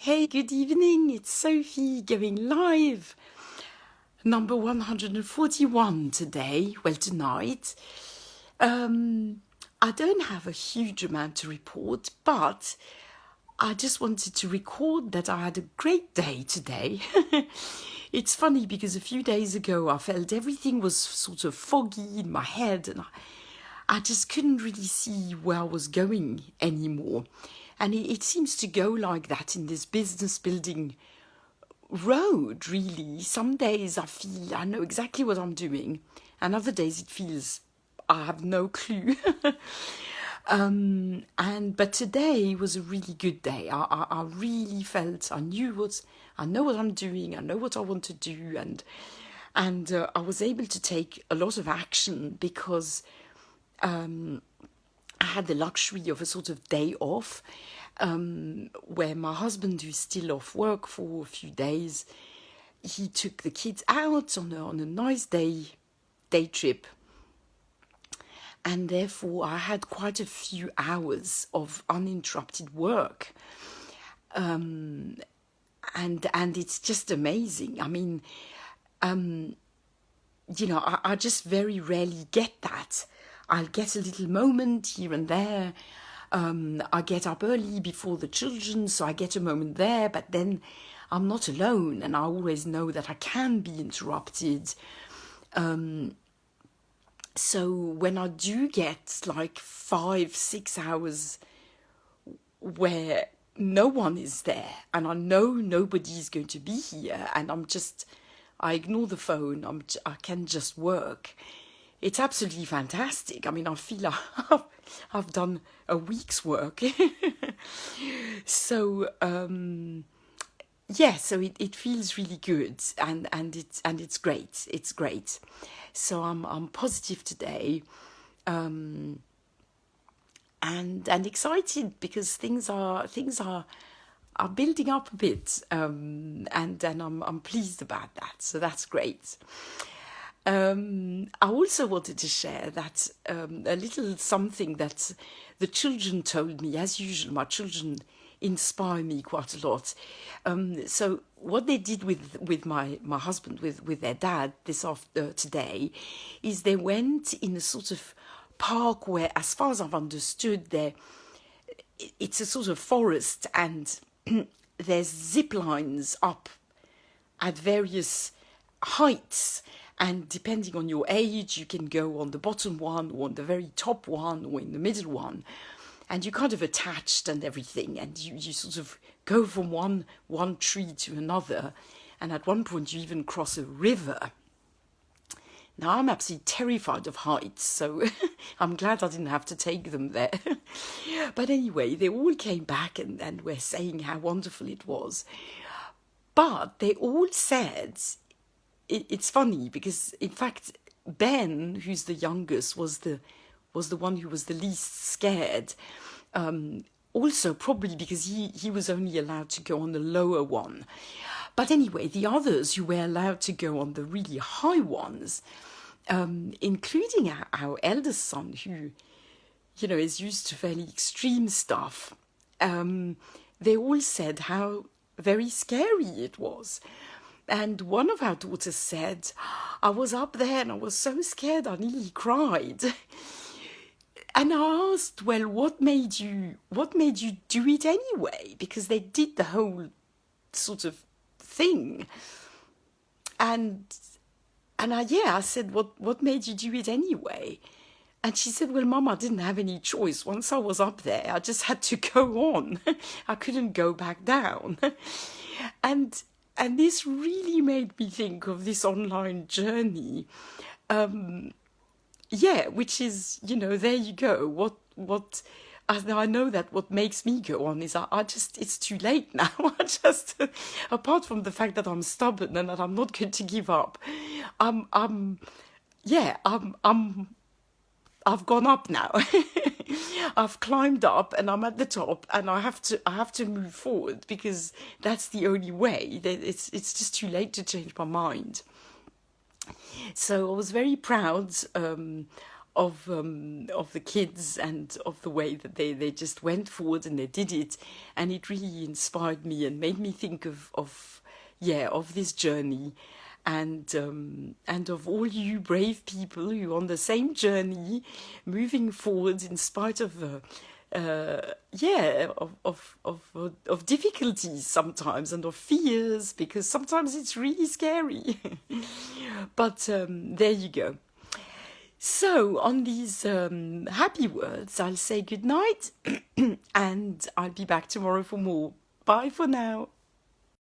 Hey, good evening, it's Sophie going live. Number 141 today, tonight. I don't have a huge amount to report, but I just wanted to record that I had a great day today. It's funny because a few days ago I felt everything was sort of foggy in my head and I just couldn't really see where I was going anymore. And it seems to go like that in this business building road, really. Some days I feel I know exactly what I'm doing, and other days it feels I have no clue. But today was a really good day. I really felt I know what I'm doing. I know what I want to do, and I was able to take a lot of action because I had the luxury of a sort of day off, where my husband, who's still off work for a few days, he took the kids out on a nice day trip. And therefore, I had quite a few hours of uninterrupted work. And it's just amazing. I mean, I just very rarely get that. I'll get a little moment here and there. I get up early before the children, so I get a moment there, but then I'm not alone, and I always know that I can be interrupted. So when I do get like 5-6 hours where no one is there, and I know nobody's going to be here, and I ignore the phone, I can just work. It's absolutely fantastic. I mean, I feel I've done a week's work. So, so it feels really good, and it's great. It's great. So I'm positive today, and excited because things are building up a bit, and I'm pleased about that. So that's great. I also wanted to share that a little something that the children told me. As usual, my children inspire me quite a lot. So what they did with my husband, with their dad today, is they went in a sort of park where, as far as I've understood, it's a sort of forest, and there's zip lines up at various heights. And depending on your age, you can go on the bottom one or on the very top one or in the middle one. And you're kind of attached and everything. And you sort of go from one tree to another. And at one point, you even cross a river. Now, I'm absolutely terrified of heights, so I'm glad I didn't have to take them there. But anyway, they all came back and were saying how wonderful it was. But they all said... It's funny because, in fact, Ben, who's the youngest, was the one who was the least scared. Also, probably because he was only allowed to go on the lower one. But anyway, the others who were allowed to go on the really high ones, including our eldest son, who, is used to fairly extreme stuff, they all said how very scary it was. And one of our daughters said, I was up there and I was so scared I nearly cried. And I asked, well, what made you do it anyway? Because they did the whole sort of thing. And I said, what made you do it anyway? And she said, well, Mum, I didn't have any choice. Once I was up there, I just had to go on. I couldn't go back down. And this really made me think of this online journey. Which is, there you go. I know that what makes me go on is it's too late now. Apart from the fact that I'm stubborn and that I'm not going to give up, I've gone up now. I've climbed up and I'm at the top, and I have to move forward because that's the only way. It's just too late to change my mind. So I was very proud of the kids and of the way that they just went forward and they did it, and it really inspired me and made me think of this journey, and of all you brave people who are on the same journey, moving forward in spite of of difficulties sometimes, and of fears, because sometimes it's really scary. But there you go. So on these happy words, I'll say good night, and I'll be back tomorrow for more. Bye for now.